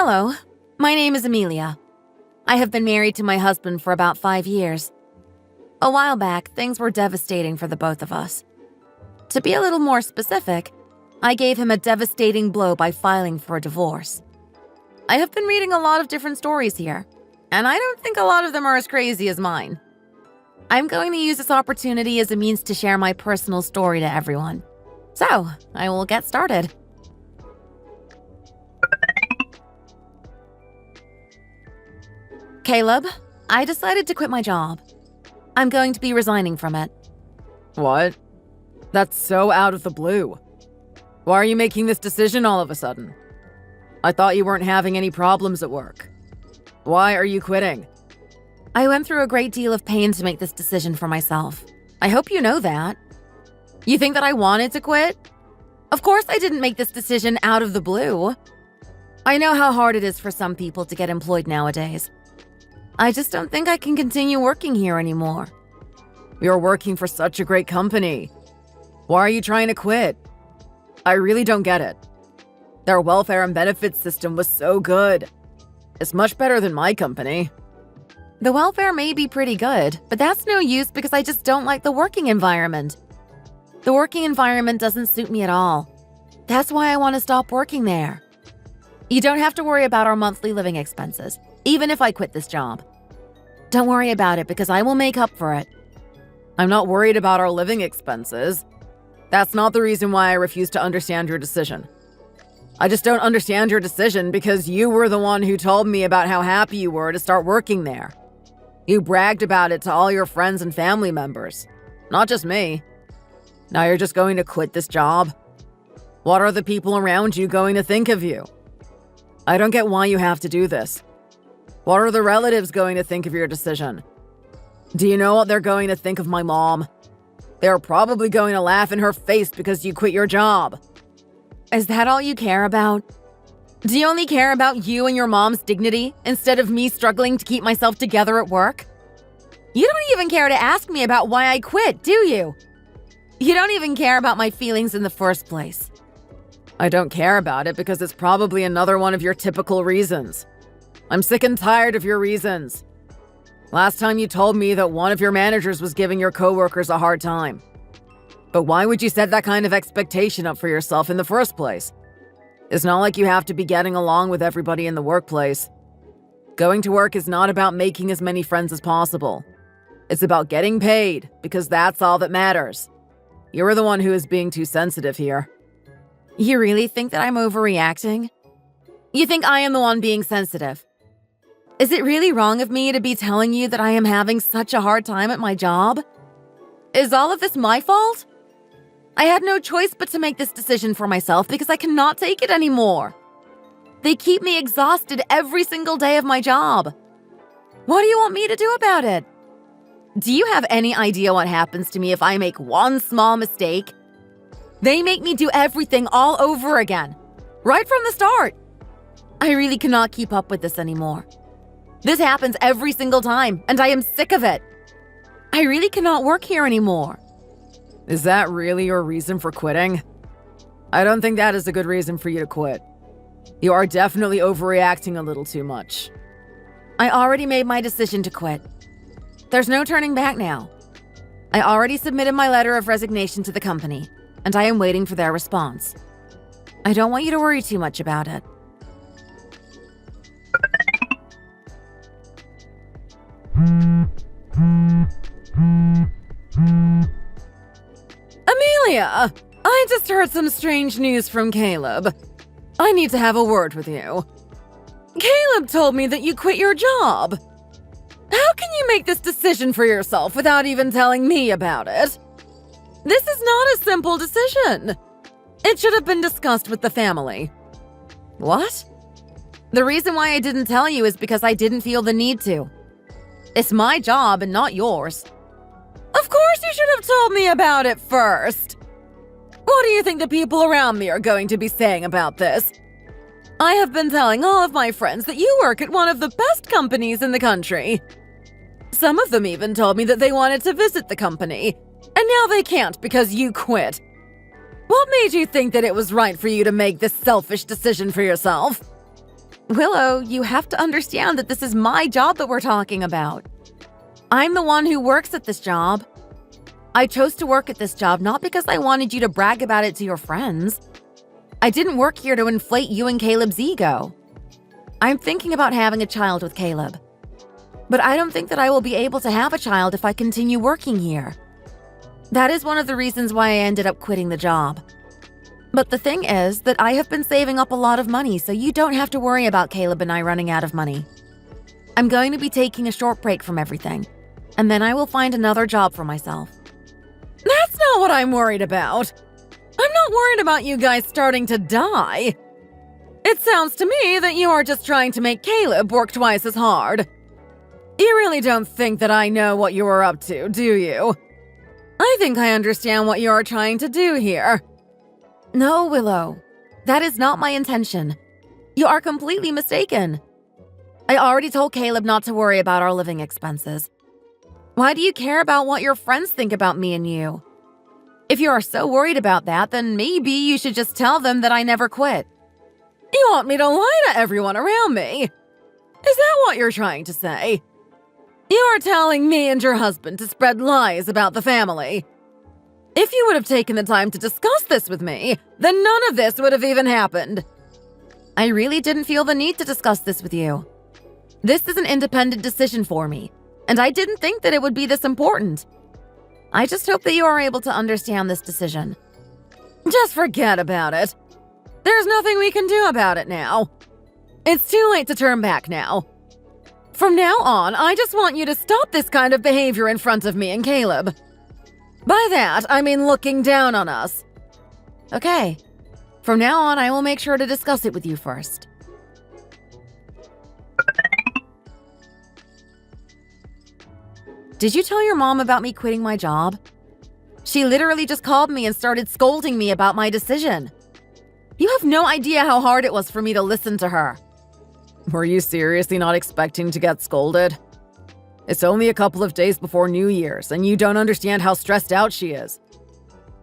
Hello, my name is Amelia. I have been married to my husband for about 5 years. A while back, things were devastating for the both of us. To be a little more specific, I gave him a devastating blow by filing for a divorce. I have been reading a lot of different stories here, and I don't think a lot of them are as crazy as mine. I'm going to use this opportunity as a means to share my personal story to everyone. So, I will get started. Caleb, I decided to quit my job. I'm going to be resigning from it. What? That's so out of the blue. Why are you making this decision all of a sudden? I thought you weren't having any problems at work. Why are you quitting? I went through a great deal of pain to make this decision for myself. I hope you know that. You think that I wanted to quit? Of course I didn't make this decision out of the blue. I know how hard it is for some people to get employed nowadays. I just don't think I can continue working here anymore. You're working for such a great company. Why are you trying to quit? I really don't get it. Their welfare and benefits system was so good. It's much better than my company. The welfare may be pretty good, but that's no use because I just don't like the working environment. The working environment doesn't suit me at all. That's why I want to stop working there. You don't have to worry about our monthly living expenses, even if I quit this job. Don't worry about it because I will make up for it. I'm not worried about our living expenses. That's not the reason why I refuse to understand your decision. I just don't understand your decision because you were the one who told me about how happy you were to start working there. You bragged about it to all your friends and family members, not just me. Now you're just going to quit this job? What are the people around you going to think of you? I don't get why you have to do this. What are the relatives going to think of your decision? Do you know what they're going to think of my mom? They're probably going to laugh in her face because you quit your job. Is that all you care about? Do you only care about you and your mom's dignity instead of me struggling to keep myself together at work? You don't even care to ask me about why I quit, do you? You don't even care about my feelings in the first place. I don't care about it because it's probably another one of your typical reasons. I'm sick and tired of your reasons. Last time you told me that one of your managers was giving your coworkers a hard time. But why would you set that kind of expectation up for yourself in the first place? It's not like you have to be getting along with everybody in the workplace. Going to work is not about making as many friends as possible. It's about getting paid, because that's all that matters. You're the one who is being too sensitive here. You really think that I'm overreacting? You think I am the one being sensitive? Is it really wrong of me to be telling you that I am having such a hard time at my job? Is all of this my fault? I had no choice but to make this decision for myself because I cannot take it anymore. They keep me exhausted every single day of my job. What do you want me to do about it? Do you have any idea what happens to me if I make one small mistake? They make me do everything all over again, right from the start. I really cannot keep up with this anymore. This happens every single time, and I am sick of it. I really cannot work here anymore. Is that really your reason for quitting? I don't think that is a good reason for you to quit. You are definitely overreacting a little too much. I already made my decision to quit. There's no turning back now. I already submitted my letter of resignation to the company, and I am waiting for their response. I don't want you to worry too much about it. Amelia, I just heard some strange news from Caleb. I need to have a word with you. Caleb told me that you quit your job. How can you make this decision for yourself without even telling me about it? This is not a simple decision. It should have been discussed with the family. What? The reason why I didn't tell you is because I didn't feel the need to. It's my job and not yours. Of course you should have told me about it first. What do you think the people around me are going to be saying about this? I have been telling all of my friends that you work at one of the best companies in the country. Some of them even told me that they wanted to visit the company, and now they can't because you quit. What made you think that it was right for you to make this selfish decision for yourself? Willow, you have to understand that this is my job that we're talking about. I'm the one who works at this job. I chose to work at this job not because I wanted you to brag about it to your friends. I didn't work here to inflate you and Caleb's ego. I'm thinking about having a child with Caleb. But I don't think that I will be able to have a child if I continue working here. That is one of the reasons why I ended up quitting the job. But the thing is that I have been saving up a lot of money, so you don't have to worry about Caleb and I running out of money. I'm going to be taking a short break from everything, and then I will find another job for myself. That's not what I'm worried about. I'm not worried about you guys starting to die. It sounds to me that you are just trying to make Caleb work twice as hard. You really don't think that I know what you are up to, do you? I think I understand what you are trying to do here. No, Willow. That is not my intention. You are completely mistaken. I already told Caleb not to worry about our living expenses. Why do you care about what your friends think about me and you? If you are so worried about that, then maybe you should just tell them that I never quit. You want me to lie to everyone around me? Is that what you're trying to say? You are telling me and your husband to spread lies about the family. If you would have taken the time to discuss this with me, then none of this would have even happened. I really didn't feel the need to discuss this with you. This is an independent decision for me, and I didn't think that it would be this important. I just hope that you are able to understand this decision. Just forget about it. There's nothing we can do about it now. It's too late to turn back now. From now on, I just want you to stop this kind of behavior in front of me and Caleb. By that, I mean looking down on us. Okay. From now on, I will make sure to discuss it with you first. Did you tell your mom about me quitting my job? She literally just called me and started scolding me about my decision. You have no idea how hard it was for me to listen to her. Were you seriously not expecting to get scolded? It's only a couple of days before New Year's, and you don't understand how stressed out she is.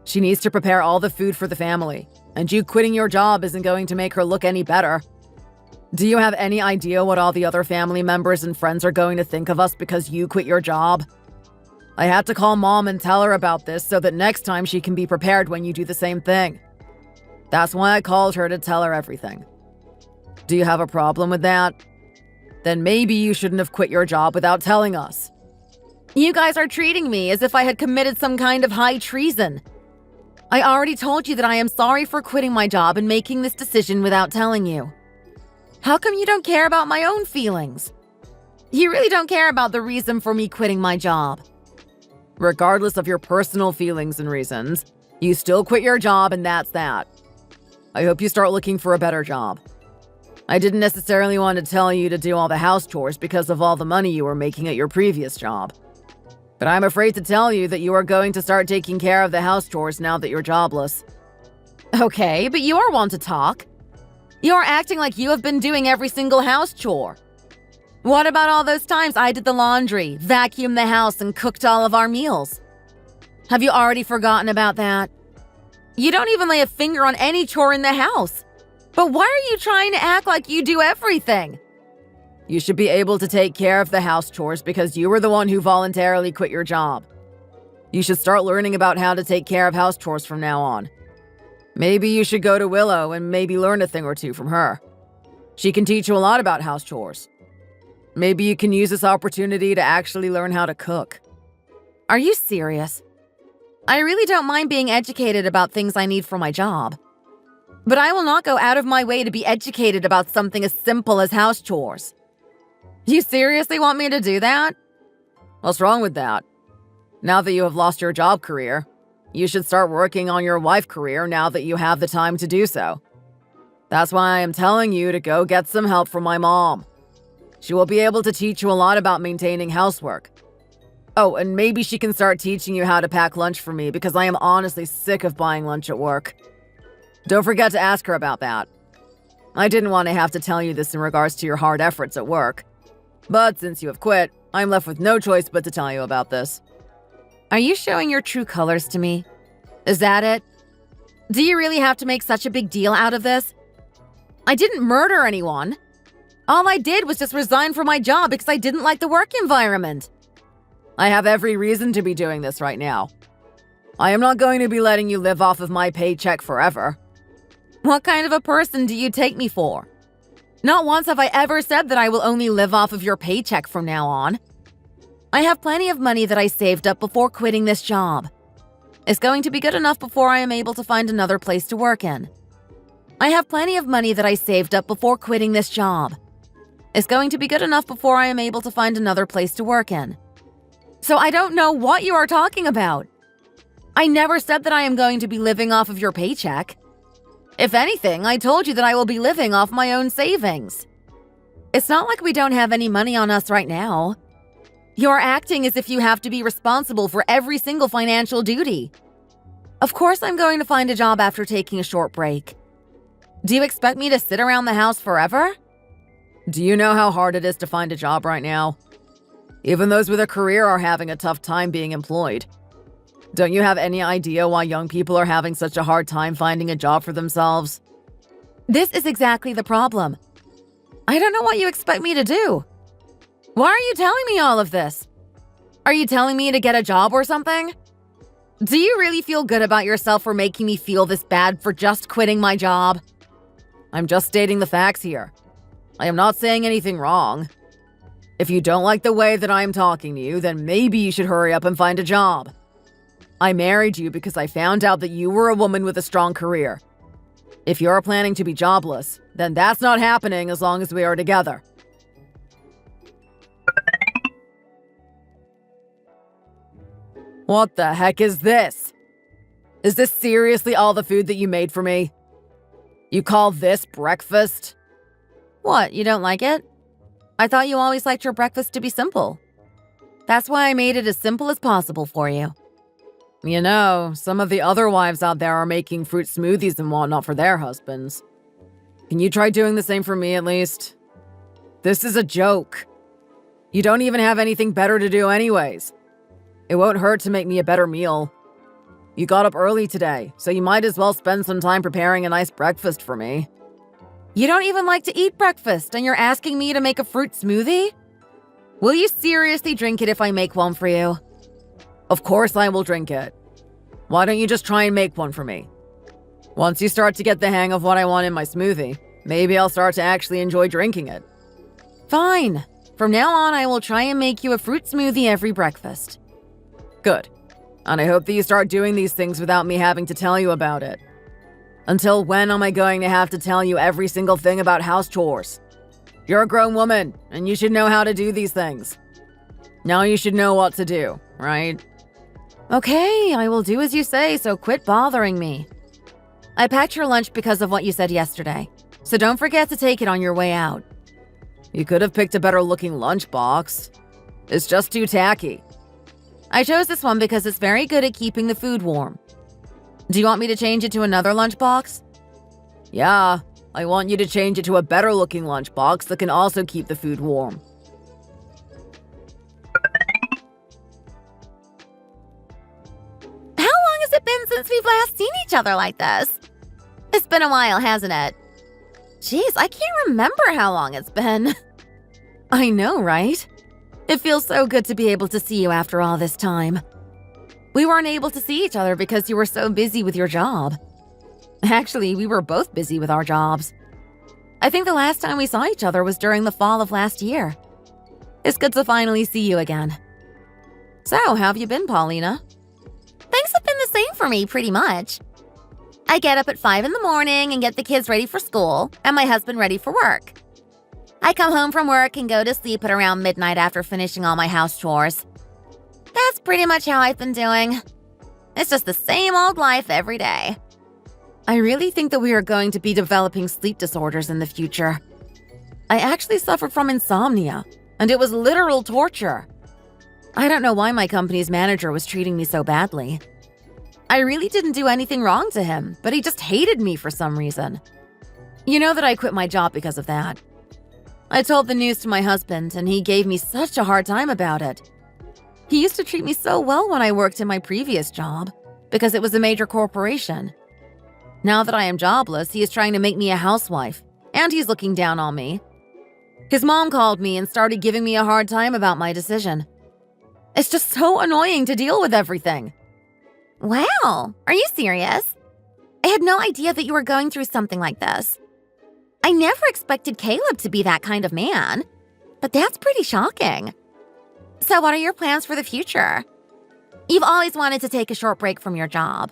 She needs to prepare all the food for the family, and you quitting your job isn't going to make her look any better. Do you have any idea what all the other family members and friends are going to think of us because you quit your job? I had to call Mom and tell her about this so that next time she can be prepared when you do the same thing. That's why I called her to tell her everything. Do you have a problem with that? Then maybe you shouldn't have quit your job without telling us. You guys are treating me as if I had committed some kind of high treason. I already told you that I am sorry for quitting my job and making this decision without telling you. How come you don't care about my own feelings? You really don't care about the reason for me quitting my job. Regardless of your personal feelings and reasons, you still quit your job and that's that. I hope you start looking for a better job. I didn't necessarily want to tell you to do all the house chores because of all the money you were making at your previous job. But I'm afraid to tell you that you are going to start taking care of the house chores now that you're jobless. Okay, but you are one to talk. You are acting like you have been doing every single house chore. What about all those times I did the laundry, vacuumed the house, and cooked all of our meals? Have you already forgotten about that? You don't even lay a finger on any chore in the house. But why are you trying to act like you do everything? You should be able to take care of the house chores because you were the one who voluntarily quit your job. You should start learning about how to take care of house chores from now on. Maybe you should go to Willow and maybe learn a thing or two from her. She can teach you a lot about house chores. Maybe you can use this opportunity to actually learn how to cook. Are you serious? I really don't mind being educated about things I need for my job. But I will not go out of my way to be educated about something as simple as house chores. You seriously want me to do that? What's wrong with that? Now that you have lost your job career, you should start working on your wife career now that you have the time to do so. That's why I am telling you to go get some help from my mom. She will be able to teach you a lot about maintaining housework. Oh, and maybe she can start teaching you how to pack lunch for me because I am honestly sick of buying lunch at work. Don't forget to ask her about that. I didn't want to have to tell you this in regards to your hard efforts at work. But since you have quit, I'm left with no choice but to tell you about this. Are you showing your true colors to me? Is that it? Do you really have to make such a big deal out of this? I didn't murder anyone. All I did was just resign from my job because I didn't like the work environment. I have every reason to be doing this right now. I am not going to be letting you live off of my paycheck forever. What kind of a person do you take me for? Not once have I ever said that I will only live off of your paycheck from now on. I have plenty of money that I saved up before quitting this job. It's going to be good enough before I am able to find another place to work in. I have plenty of money that I saved up before quitting this job. It's going to be good enough before I am able to find another place to work in. So I don't know what you are talking about. I never said that I am going to be living off of your paycheck. If anything, I told you that I will be living off my own savings. It's not like we don't have any money on us right now. You're acting as if you have to be responsible for every single financial duty. Of course I'm going to find a job after taking a short break. Do you expect me to sit around the house forever? Do you know how hard it is to find a job right now? Even those with a career are having a tough time being employed. Don't you have any idea why young people are having such a hard time finding a job for themselves? This is exactly the problem. I don't know what you expect me to do. Why are you telling me all of this? Are you telling me to get a job or something? Do you really feel good about yourself for making me feel this bad for just quitting my job? I'm just stating the facts here. I am not saying anything wrong. If you don't like the way that I am talking to you, then maybe you should hurry up and find a job. I married you because I found out that you were a woman with a strong career. If you're planning to be jobless, then that's not happening as long as we are together. What the heck is this? Is this seriously all the food that you made for me? You call this breakfast? What, you don't like it? I thought you always liked your breakfast to be simple. That's why I made it as simple as possible for you. You know, some of the other wives out there are making fruit smoothies and whatnot for their husbands. Can you try doing the same for me at least? This is a joke. You don't even have anything better to do anyways. It won't hurt to make me a better meal. You got up early today, so you might as well spend some time preparing a nice breakfast for me. You don't even like to eat breakfast, and you're asking me to make a fruit smoothie? Will you seriously drink it if I make one for you? Of course I will drink it. Why don't you just try and make one for me? Once you start to get the hang of what I want in my smoothie, maybe I'll start to actually enjoy drinking it. Fine. From now on, I will try and make you a fruit smoothie every breakfast. Good. And I hope that you start doing these things without me having to tell you about it. Until when am I going to have to tell you every single thing about house chores? You're a grown woman, and you should know how to do these things. Now you should know what to do, right? Okay, I will do as you say, so quit bothering me. I packed your lunch because of what you said yesterday, so don't forget to take it on your way out. You could have picked a better looking lunchbox. It's just too tacky. I chose this one because it's very good at keeping the food warm. Do you want me to change it to another lunchbox? Yeah, I want you to change it to a better looking lunchbox that can also keep the food warm. How long has it been since we've last seen each other like this? It's been a while, hasn't it? Jeez, I can't remember how long it's been. I know, right? It feels so good to be able to see you after all this time. We weren't able to see each other because you were so busy with your job. Actually, we were both busy with our jobs. I think the last time we saw each other was during the fall of last year. It's good to finally see you again. So, how have you been, Paulina? Things have been the same for me, pretty much. I get up at 5 in the morning and get the kids ready for school, and my husband ready for work. I come home from work and go to sleep at around midnight after finishing all my house chores. That's pretty much how I've been doing. It's just the same old life every day. I really think that we are going to be developing sleep disorders in the future. I actually suffered from insomnia, and it was literal torture. I don't know why my company's manager was treating me so badly. I really didn't do anything wrong to him, but he just hated me for some reason. You know that I quit my job because of that. I told the news to my husband, and he gave me such a hard time about it. He used to treat me so well when I worked in my previous job, because it was a major corporation. Now that I am jobless, he is trying to make me a housewife, and he's looking down on me. His mom called me and started giving me a hard time about my decision. It's just so annoying to deal with everything. Wow, are you serious? I had no idea that you were going through something like this. I never expected Caleb to be that kind of man, but that's pretty shocking. So what are your plans for the future? You've always wanted to take a short break from your job.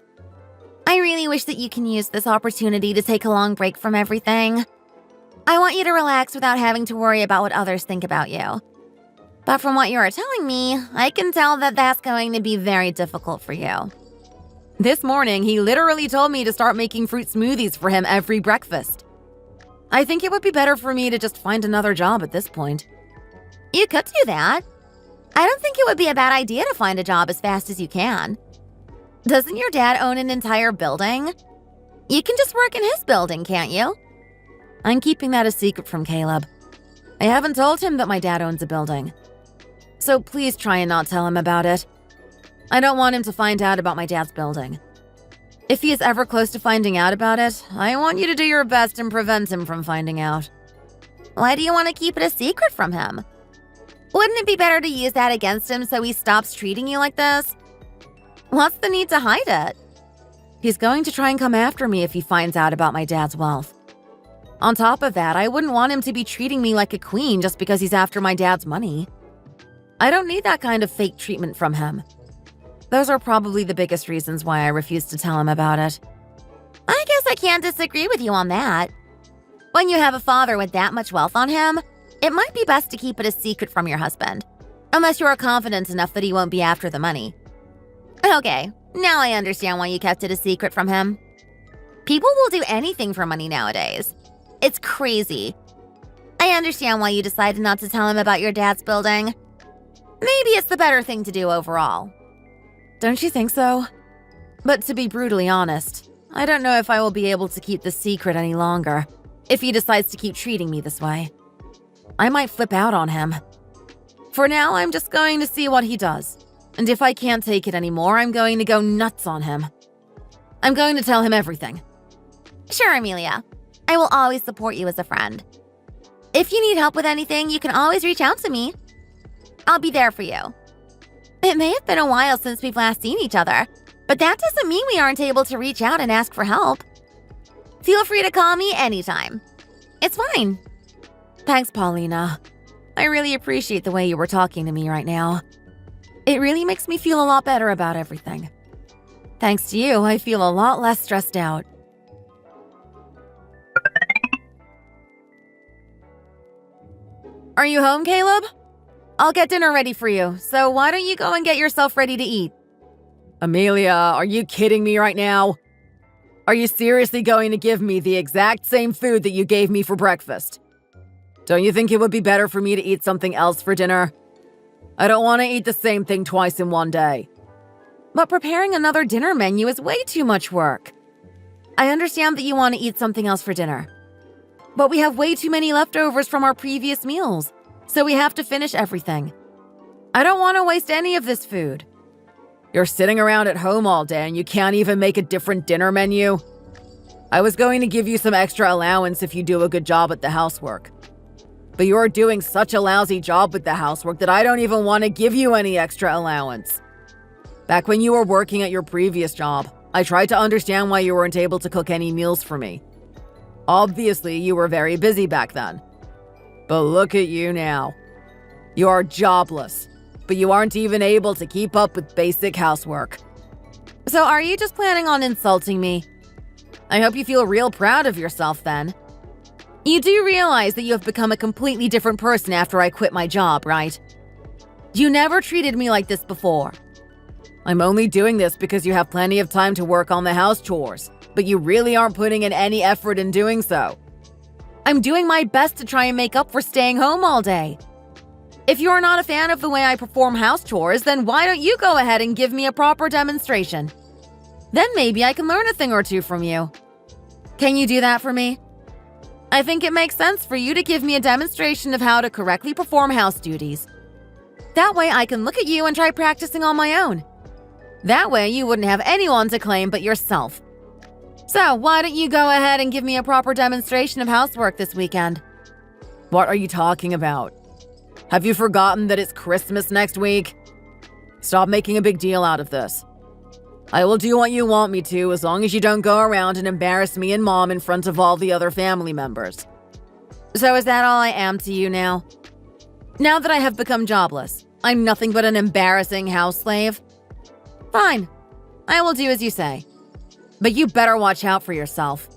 I really wish that you can use this opportunity to take a long break from everything. I want you to relax without having to worry about what others think about you. But from what you are telling me, I can tell that that's going to be very difficult for you. This morning, he literally told me to start making fruit smoothies for him every breakfast. I think it would be better for me to just find another job at this point. You could do that. I don't think it would be a bad idea to find a job as fast as you can. Doesn't your dad own an entire building? You can just work in his building, can't you? I'm keeping that a secret from Caleb. I haven't told him that my dad owns a building. So please try and not tell him about it. I don't want him to find out about my dad's building. If he is ever close to finding out about it, I want you to do your best and prevent him from finding out. Why do you want to keep it a secret from him? Wouldn't it be better to use that against him so he stops treating you like this? What's the need to hide it? He's going to try and come after me if he finds out about my dad's wealth. On top of that, I wouldn't want him to be treating me like a queen just because he's after my dad's money. I don't need that kind of fake treatment from him. Those are probably the biggest reasons why I refuse to tell him about it. I guess I can't disagree with you on that. When you have a father with that much wealth on him, it might be best to keep it a secret from your husband, unless you are confident enough that he won't be after the money. Okay, now I understand why you kept it a secret from him. People will do anything for money nowadays. It's crazy. I understand why you decided not to tell him about your dad's building. Maybe it's the better thing to do overall. Don't you think so? But to be brutally honest, I don't know if I will be able to keep this secret any longer if he decides to keep treating me this way. I might flip out on him. For now, I'm just going to see what he does. And if I can't take it anymore, I'm going to go nuts on him. I'm going to tell him everything. Sure, Amelia. I will always support you as a friend. If you need help with anything, you can always reach out to me. I'll be there for you. It may have been a while since we've last seen each other, but that doesn't mean we aren't able to reach out and ask for help. Feel free to call me anytime. It's fine. Thanks, Paulina. I really appreciate the way you were talking to me right now. It really makes me feel a lot better about everything. Thanks to you, I feel a lot less stressed out. Are you home, Caleb? I'll get dinner ready for you, so why don't you go and get yourself ready to eat? Amelia, are you kidding me right now? Are you seriously going to give me the exact same food that you gave me for breakfast? Don't you think it would be better for me to eat something else for dinner? I don't want to eat the same thing twice in one day. But preparing another dinner menu is way too much work. I understand that you want to eat something else for dinner. But we have way too many leftovers from our previous meals, so we have to finish everything. I don't want to waste any of this food. You're sitting around at home all day and you can't even make a different dinner menu? I was going to give you some extra allowance if you do a good job at the housework. But you're doing such a lousy job with the housework that I don't even want to give you any extra allowance. Back when you were working at your previous job, I tried to understand why you weren't able to cook any meals for me. Obviously, you were very busy back then. But look at you now. You are jobless, but you aren't even able to keep up with basic housework. So are you just planning on insulting me? I hope you feel real proud of yourself then. You do realize that you have become a completely different person after I quit my job, right? You never treated me like this before. I'm only doing this because you have plenty of time to work on the house chores, but you really aren't putting in any effort in doing so. I'm doing my best to try and make up for staying home all day. If you're not a fan of the way I perform house chores, then why don't you go ahead and give me a proper demonstration? Then maybe I can learn a thing or two from you. Can you do that for me? I think it makes sense for you to give me a demonstration of how to correctly perform house duties. That way I can look at you and try practicing on my own. That way you wouldn't have anyone to claim but yourself. So why don't you go ahead and give me a proper demonstration of housework this weekend? What are you talking about? Have you forgotten that it's Christmas next week? Stop making a big deal out of this. I will do what you want me to as long as you don't go around and embarrass me and Mom in front of all the other family members. So is that all I am to you now? Now that I have become jobless, I'm nothing but an embarrassing house slave? Fine. I will do as you say. But you better watch out for yourself.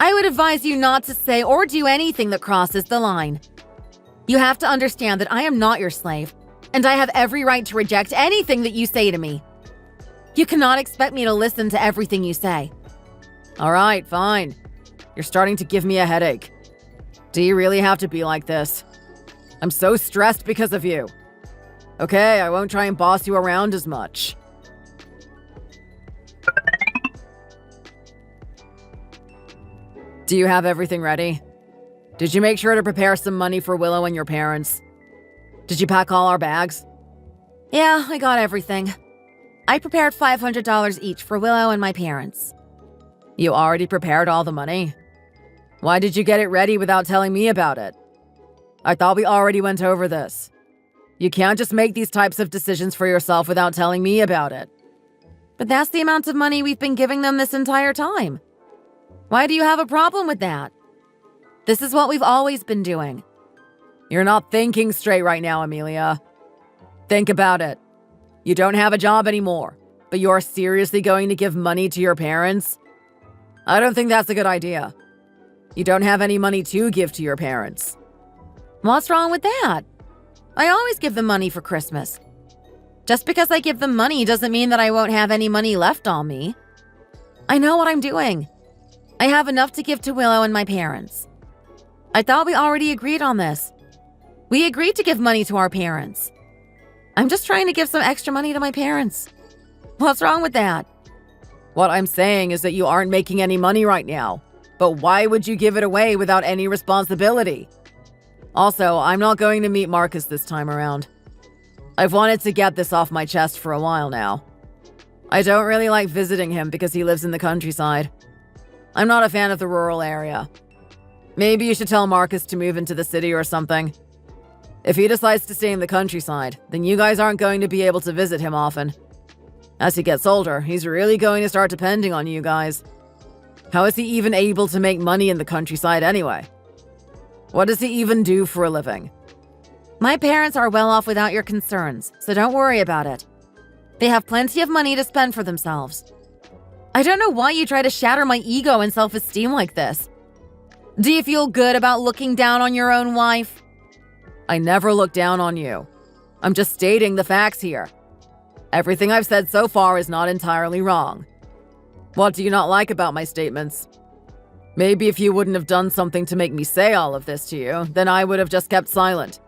I would advise you not to say or do anything that crosses the line. You have to understand that I am not your slave, and I have every right to reject anything that you say to me. You cannot expect me to listen to everything you say. All right, fine. You're starting to give me a headache. Do you really have to be like this? I'm so stressed because of you. Okay, I won't try and boss you around as much. Do you have everything ready? Did you make sure to prepare some money for Willow and your parents? Did you pack all our bags? Yeah, I got everything. I prepared $500 each for Willow and my parents. You already prepared all the money? Why did you get it ready without telling me about it? I thought we already went over this. You can't just make these types of decisions for yourself without telling me about it. But that's the amount of money we've been giving them this entire time. Why do you have a problem with that? This is what we've always been doing. You're not thinking straight right now, Amelia. Think about it. You don't have a job anymore, but you're seriously going to give money to your parents? I don't think that's a good idea. You don't have any money to give to your parents. What's wrong with that? I always give them money for Christmas. Just because I give them money doesn't mean that I won't have any money left on me. I know what I'm doing. I have enough to give to Willow and my parents. I thought we already agreed on this. We agreed to give money to our parents. I'm just trying to give some extra money to my parents. What's wrong with that? What I'm saying is that you aren't making any money right now. But why would you give it away without any responsibility? Also, I'm not going to meet Marcus this time around. I've wanted to get this off my chest for a while now. I don't really like visiting him because he lives in the countryside. I'm not a fan of the rural area. Maybe you should tell Marcus to move into the city or something. If he decides to stay in the countryside, then you guys aren't going to be able to visit him often. As he gets older, he's really going to start depending on you guys. How is he even able to make money in the countryside anyway? What does he even do for a living? My parents are well off without your concerns, so don't worry about it. They have plenty of money to spend for themselves. I don't know why you try to shatter my ego and self-esteem like this. Do you feel good about looking down on your own wife? I never look down on you. I'm just stating the facts here. Everything I've said so far is not entirely wrong. What do you not like about my statements? Maybe if you wouldn't have done something to make me say all of this to you, then I would have just kept silent.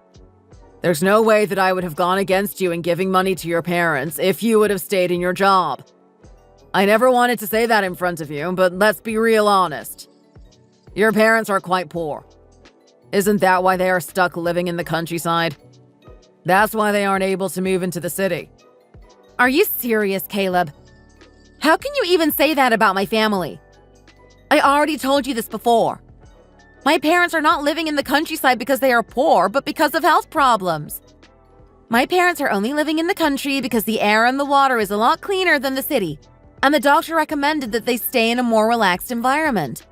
There's no way that I would have gone against you in giving money to your parents if you would have stayed in your job. I never wanted to say that in front of you, but let's be real honest. Your parents are quite poor. Isn't that why they are stuck living in the countryside? That's why they aren't able to move into the city. Are you serious, Caleb? How can you even say that about my family? I already told you this before. My parents are not living in the countryside because they are poor, but because of health problems. My parents are only living in the country because the air and the water is a lot cleaner than the city, and the doctor recommended that they stay in a more relaxed environment.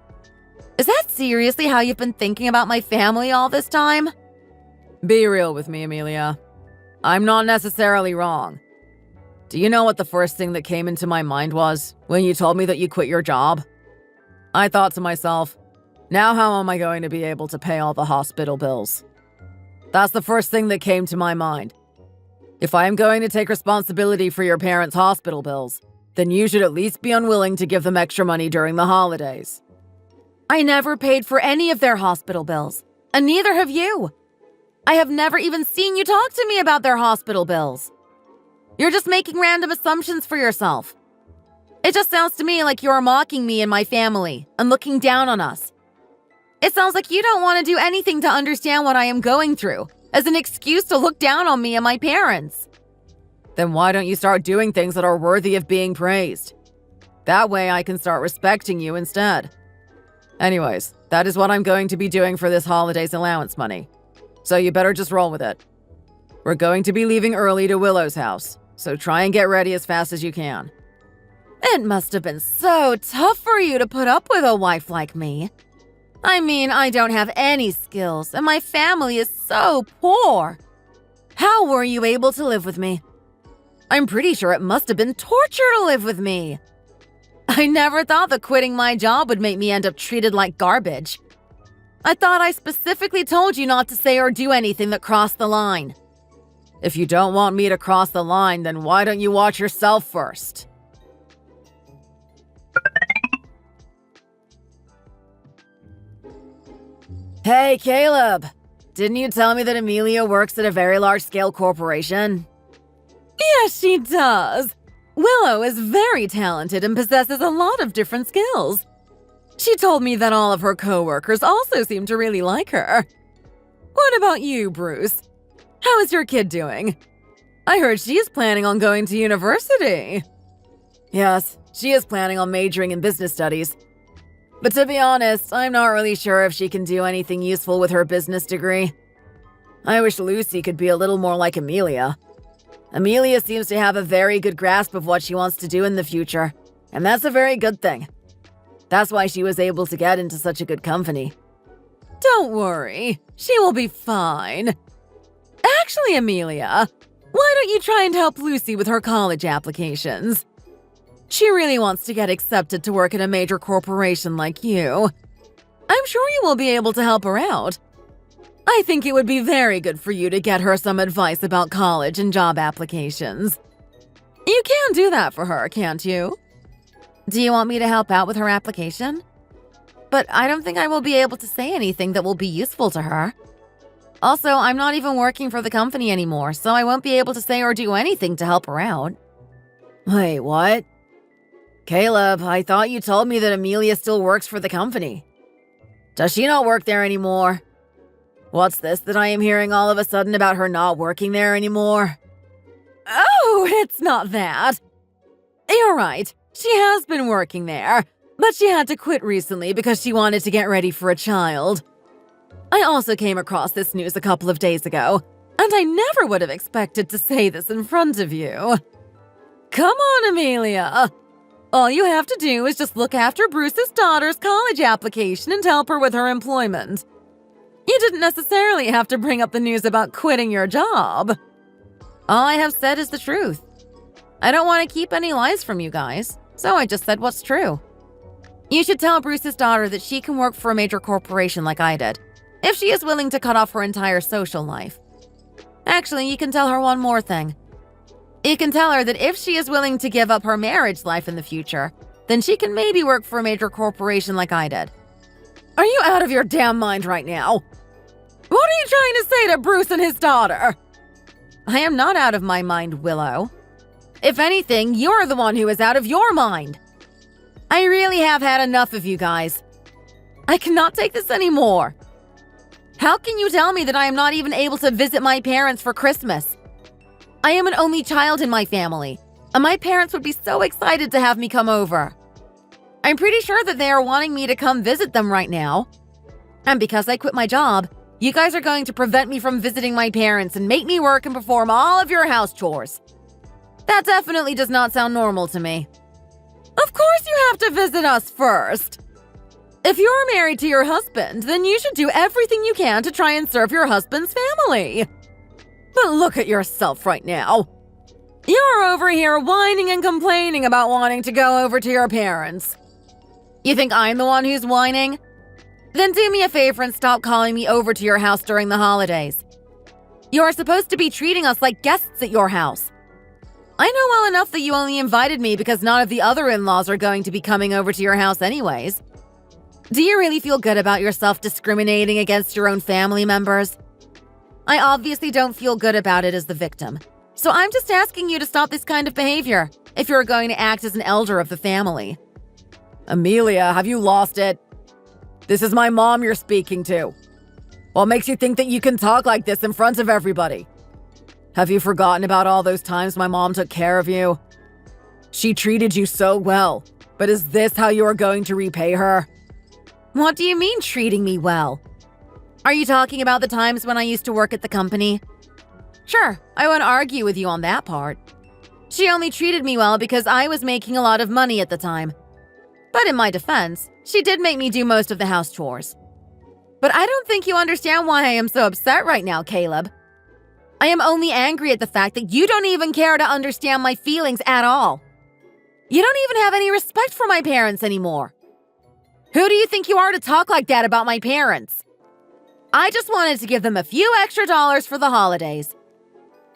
Is that seriously how you've been thinking about my family all this time? Be real with me, Amelia. I'm not necessarily wrong. Do you know what the first thing that came into my mind was when you told me that you quit your job? I thought to myself, now how am I going to be able to pay all the hospital bills? That's the first thing that came to my mind. If I am going to take responsibility for your parents' hospital bills, then you should at least be unwilling to give them extra money during the holidays. I never paid for any of their hospital bills, and neither have you. I have never even seen you talk to me about their hospital bills. You're just making random assumptions for yourself. It just sounds to me like you're mocking me and my family and looking down on us. It sounds like you don't want to do anything to understand what I am going through as an excuse to look down on me and my parents. Then why don't you start doing things that are worthy of being praised? That way I can start respecting you instead. Anyways, That is what I'm going to be doing for this holiday's allowance money. So you better just roll with it. We're going to be leaving early to Willow's house, so try and get ready as fast as you can. It must have been so tough for you to put up with a wife like me. I mean, I don't have any skills, and my family is so poor. How were you able to live with me? I'm pretty sure it must have been torture to live with me. I never thought that quitting my job would make me end up treated like garbage. I thought I specifically told you not to say or do anything that crossed the line. If you don't want me to cross the line, then why don't you watch yourself first? Hey, Caleb! Didn't you tell me that Amelia works at a very large-scale corporation? Yes, she does. Willow is very talented and possesses a lot of different skills. She told me that all of her coworkers also seem to really like her. What about you, Bruce? How is your kid doing? I heard she is planning on going to university. Yes, she is planning on majoring in business studies. But to be honest, I'm not really sure if she can do anything useful with her business degree. I wish Lucy could be a little more like Amelia. Amelia seems to have a very good grasp of what she wants to do in the future, and that's a very good thing. That's why she was able to get into such a good company. Don't worry, she will be fine. Actually, Amelia, why don't you try and help Lucy with her college applications? She really wants to get accepted to work at a major corporation like you. I'm sure you will be able to help her out. I think it would be very good for you to get her some advice about college and job applications. You can do that for her, can't you? Do you want me to help out with her application? But I don't think I will be able to say anything that will be useful to her. Also, I'm not even working for the company anymore, so I won't be able to say or do anything to help her out. Wait, what? Caleb, I thought you told me that Amelia still works for the company. Does she not work there anymore? What's this that I am hearing all of a sudden about her not working there anymore? Oh, it's not that. You're right. She has been working there, but she had to quit recently because she wanted to get ready for a child. I also came across this news a couple of days ago, and I never would have expected to say this in front of you. Come on, Amelia. All you have to do is just look after Bruce's daughter's college application and help her with her employment. You didn't necessarily have to bring up the news about quitting your job. All I have said is the truth. I don't want to keep any lies from you guys, so I just said what's true. You should tell Bruce's daughter that she can work for a major corporation like I did, if she is willing to cut off her entire social life. Actually, you can tell her one more thing. You can tell her that if she is willing to give up her marriage life in the future, then she can maybe work for a major corporation like I did. Are you out of your damn mind right now? What are you trying to say to Bruce and his daughter? I am not out of my mind, Willow. If anything, you're the one who is out of your mind. I really have had enough of you guys. I cannot take this anymore. How can you tell me that I am not even able to visit my parents for Christmas? I am an only child in my family, and my parents would be so excited to have me come over. I'm pretty sure that they are wanting me to come visit them right now. And because I quit my job, you guys are going to prevent me from visiting my parents and make me work and perform all of your house chores. That definitely does not sound normal to me. Of course you have to visit us first. If you're married to your husband, then you should do everything you can to try and serve your husband's family. But look at yourself right now. You're over here whining and complaining about wanting to go over to your parents. You think I'm the one who's whining? Then do me a favor and stop calling me over to your house during the holidays. You're supposed to be treating us like guests at your house. I know well enough that you only invited me because none of the other in-laws are going to be coming over to your house anyways. Do you really feel good about yourself discriminating against your own family members? I obviously don't feel good about it as the victim, so I'm just asking you to stop this kind of behavior if you're going to act as an elder of the family. Amelia, have you lost it? This is my mom you're speaking to. What makes you think that you can talk like this in front of everybody? Have you forgotten about all those times my mom took care of you? She treated you so well, but is this how you are going to repay her? What do you mean treating me well? Are you talking about the times when I used to work at the company? Sure, I won't argue with you on that part. She only treated me well because I was making a lot of money at the time. But in my defense, she did make me do most of the house chores. But I don't think you understand why I am so upset right now, Caleb. I am only angry at the fact that you don't even care to understand my feelings at all. You don't even have any respect for my parents anymore. Who do you think you are to talk like that about my parents? I just wanted to give them a few extra dollars for the holidays.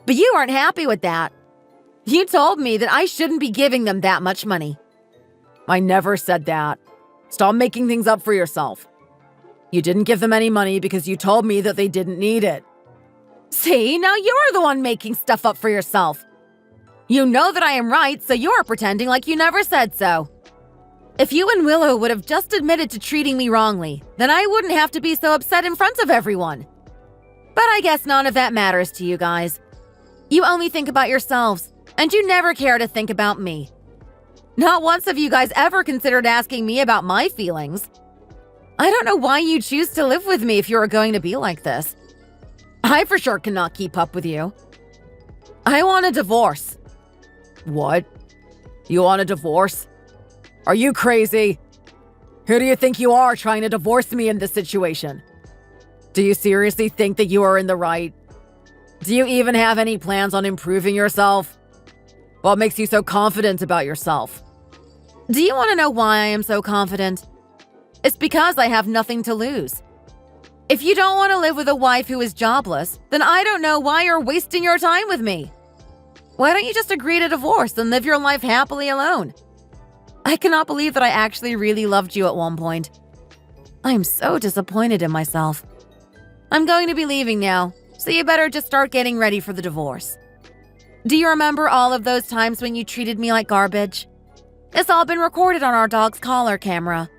But you aren't happy with that. You told me that I shouldn't be giving them that much money. I never said that. Stop making things up for yourself. You didn't give them any money because you told me that they didn't need it. See, now you're the one making stuff up for yourself. You know that I am right, so you're pretending like you never said so. If you and Willow would have just admitted to treating me wrongly, then I wouldn't have to be so upset in front of everyone. But I guess none of that matters to you guys. You only think about yourselves, and you never care to think about me. Not once have you guys ever considered asking me about my feelings. I don't know why you choose to live with me if you are going to be like this. I for sure cannot keep up with you. I want a divorce. What? You want a divorce? Are you crazy? Who do you think you are trying to divorce me in this situation? Do you seriously think that you are in the right? Do you even have any plans on improving yourself? What makes you so confident about yourself? Do you want to know why I am so confident? It's because I have nothing to lose. If you don't want to live with a wife who is jobless, then I don't know why you're wasting your time with me. Why don't you just agree to divorce and live your life happily alone? I cannot believe that I actually really loved you at one point. I am so disappointed in myself. I'm going to be leaving now, so you better just start getting ready for the divorce. Do you remember all of those times when you treated me like garbage? It's all been recorded on our dog's collar camera.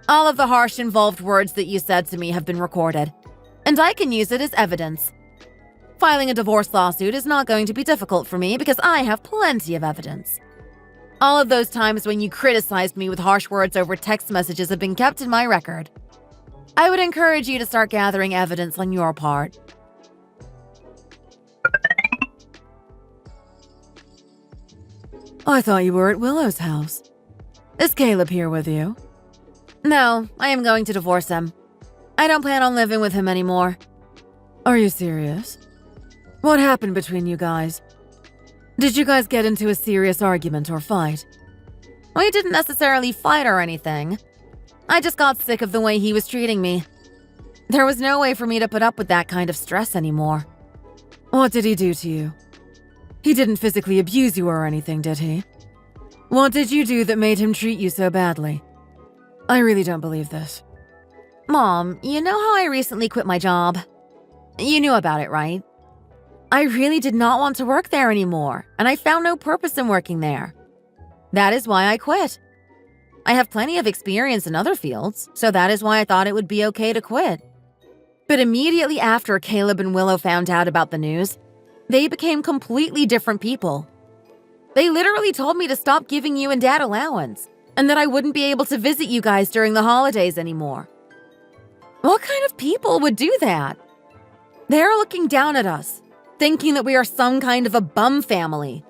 All of the harsh, involved words that you said to me have been recorded, and I can use it as evidence. Filing a divorce lawsuit is not going to be difficult for me because I have plenty of evidence. All of those times when you criticized me with harsh words over text messages have been kept in my record. I would encourage you to start gathering evidence on your part. I thought you were at Willow's house. Is Caleb here with you? No, I am going to divorce him. I don't plan on living with him anymore. Are you serious? What happened between you guys? Did you guys get into a serious argument or fight? We didn't necessarily fight or anything. I just got sick of the way he was treating me. There was no way for me to put up with that kind of stress anymore. What did he do to you? He didn't physically abuse you or anything, did he? What did you do that made him treat you so badly? I really don't believe this. Mom, you know how I recently quit my job? You knew about it, right? I really did not want to work there anymore, and I found no purpose in working there. That is why I quit. I have plenty of experience in other fields, so that is why I thought it would be okay to quit. But immediately after Caleb and Willow found out about the news, they became completely different people. They literally told me to stop giving you and Dad allowance, and that I wouldn't be able to visit you guys during the holidays anymore. What kind of people would do that? They're looking down at us, thinking that we are some kind of a bum family.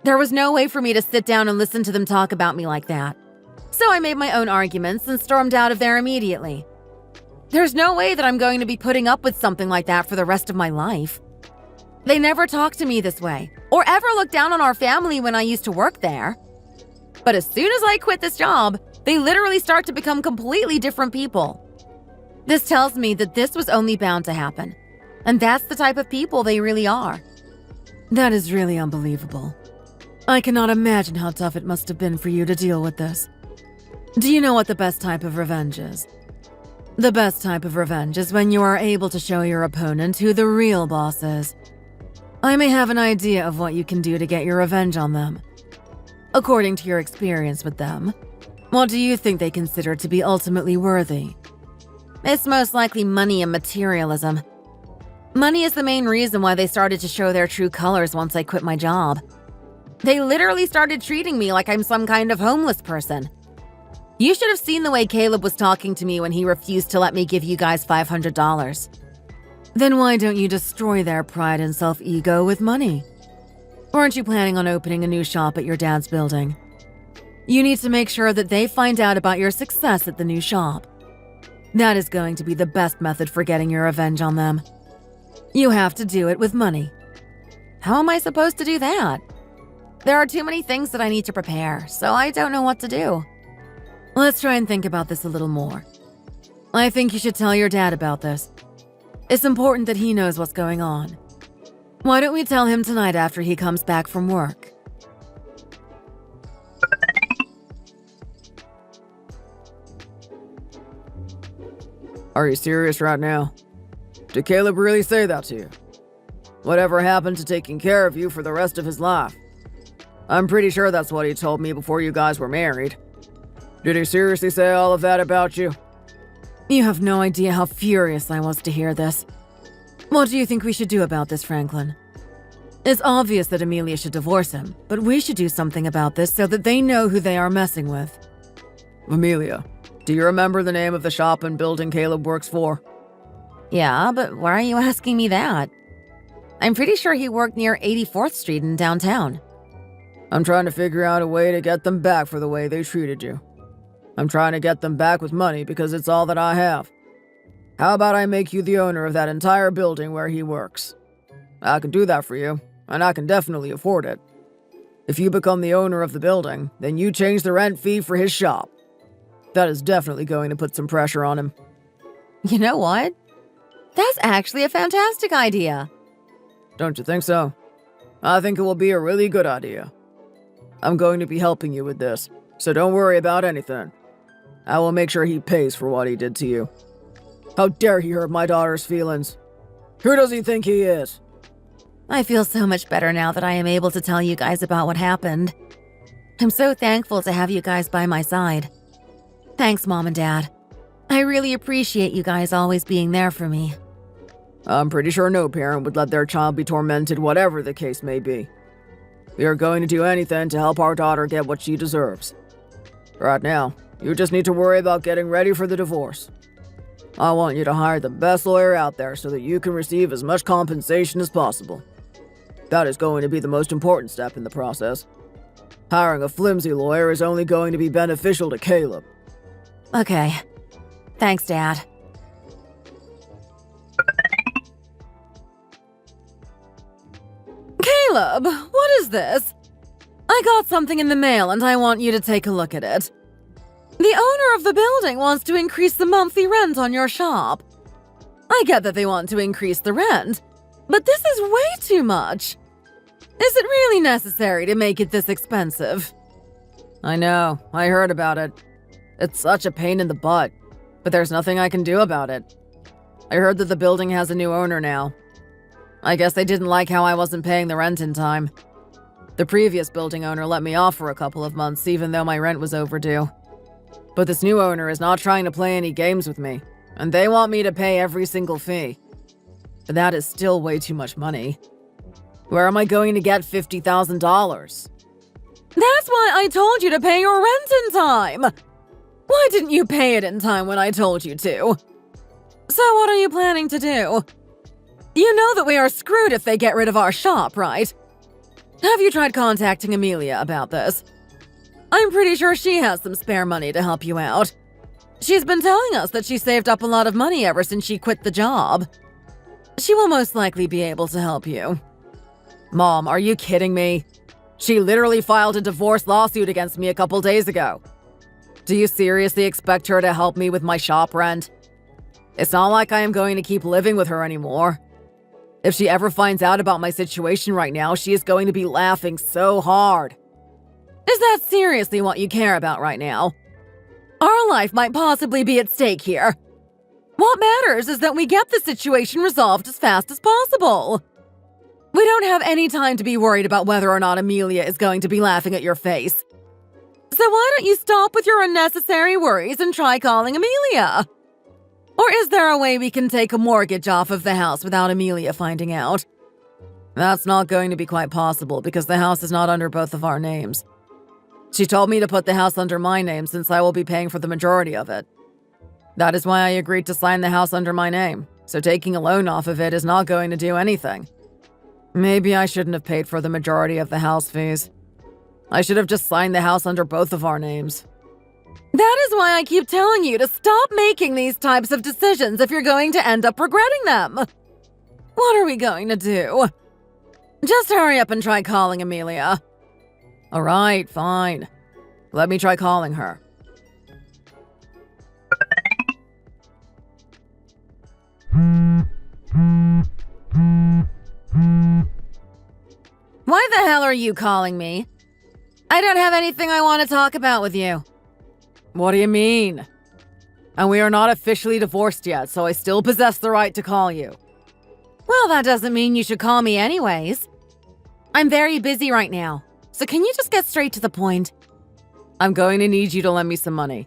There was no way for me to sit down and listen to them talk about me like that. So I made my own arguments and stormed out of there immediately. There's no way that I'm going to be putting up with something like that for the rest of my life. They never talked to me this way, or ever looked down on our family when I used to work there. But as soon as I quit this job, they literally start to become completely different people. This tells me that this was only bound to happen. And that's the type of people they really are. That is really unbelievable. I cannot imagine how tough it must have been for you to deal with this. Do you know what the best type of revenge is? The best type of revenge is when you are able to show your opponent who the real boss is. I may have an idea of what you can do to get your revenge on them. According to your experience with them, what do you think they consider to be ultimately worthy? It's most likely money and materialism. Money is the main reason why they started to show their true colors once I quit my job. They literally started treating me like I'm some kind of homeless person. You should have seen the way Caleb was talking to me when he refused to let me give you guys $500. Then why don't you destroy their pride and self-ego with money? Weren't you planning on opening a new shop at your dad's building? You need to make sure that they find out about your success at the new shop. That is going to be the best method for getting your revenge on them. You have to do it with money. How am I supposed to do that? There are too many things that I need to prepare, so I don't know what to do. Let's try and think about this a little more. I think you should tell your dad about this. It's important that he knows what's going on. Why don't we tell him tonight after he comes back from work? Are you serious right now? Did Caleb really say that to you? Whatever happened to taking care of you for the rest of his life? I'm pretty sure that's what he told me before you guys were married. Did he seriously say all of that about you? You have no idea how furious I was to hear this. What do you think we should do about this, Franklin? It's obvious that Amelia should divorce him, but we should do something about this so that they know who they are messing with. Amelia, do you remember the name of the shop and building Caleb works for? Yeah, but why are you asking me that? I'm pretty sure he worked near 84th Street in downtown. I'm trying to figure out a way to get them back for the way they treated you. I'm trying to get them back with money because it's all that I have. How about I make you the owner of that entire building where he works? I can do that for you, and I can definitely afford it. If you become the owner of the building, then you change the rent fee for his shop. That is definitely going to put some pressure on him. You know what? That's actually a fantastic idea. Don't you think so? I think it will be a really good idea. I'm going to be helping you with this, so don't worry about anything. I will make sure he pays for what he did to you. How dare he hurt my daughter's feelings? Who does he think he is? I feel so much better now that I am able to tell you guys about what happened. I'm so thankful to have you guys by my side. Thanks, Mom and Dad. I really appreciate you guys always being there for me. I'm pretty sure no parent would let their child be tormented, whatever the case may be. We are going to do anything to help our daughter get what she deserves. Right now, you just need to worry about getting ready for the divorce. I want you to hire the best lawyer out there so that you can receive as much compensation as possible. That is going to be the most important step in the process. Hiring a flimsy lawyer is only going to be beneficial to Caleb. Okay. Thanks, Dad. Caleb, what is this? I got something in the mail and I want you to take a look at it. The owner of the building wants to increase the monthly rent on your shop. I get that they want to increase the rent, but this is way too much. Is it really necessary to make it this expensive? I know, I heard about it. It's such a pain in the butt, but there's nothing I can do about it. I heard that the building has a new owner now. I guess they didn't like how I wasn't paying the rent in time. The previous building owner let me off for a couple of months even though my rent was overdue. But this new owner is not trying to play any games with me, and they want me to pay every single fee. But that is still way too much money. Where am I going to get $50,000? That's why I told you to pay your rent in time! Why didn't you pay it in time when I told you to? So what are you planning to do? You know that we are screwed if they get rid of our shop, right? Have you tried contacting Amelia about this? I'm pretty sure she has some spare money to help you out. She's been telling us that she saved up a lot of money ever since she quit the job. She will most likely be able to help you. Mom, are you kidding me? She literally filed a divorce lawsuit against me a couple days ago. Do you seriously expect her to help me with my shop rent? It's not like I am going to keep living with her anymore. If she ever finds out about my situation right now, she is going to be laughing so hard. Is that seriously what you care about right now? Our life might possibly be at stake here. What matters is that we get the situation resolved as fast as possible. We don't have any time to be worried about whether or not Amelia is going to be laughing at your face. So why don't you stop with your unnecessary worries and try calling Amelia? Or is there a way we can take a mortgage off of the house without Amelia finding out? That's not going to be quite possible because the house is not under both of our names. She told me to put the house under my name since I will be paying for the majority of it. That is why I agreed to sign the house under my name, so taking a loan off of it is not going to do anything. Maybe I shouldn't have paid for the majority of the house fees. I should have just signed the house under both of our names. That is why I keep telling you to stop making these types of decisions if you're going to end up regretting them. What are we going to do? Just hurry up and try calling Amelia. All right, fine. Let me try calling her. Why the hell are you calling me? I don't have anything I want to talk about with you. What do you mean? And we are not officially divorced yet, so I still possess the right to call you. Well, that doesn't mean you should call me anyways. I'm very busy right now, so can you just get straight to the point? I'm going to need you to lend me some money.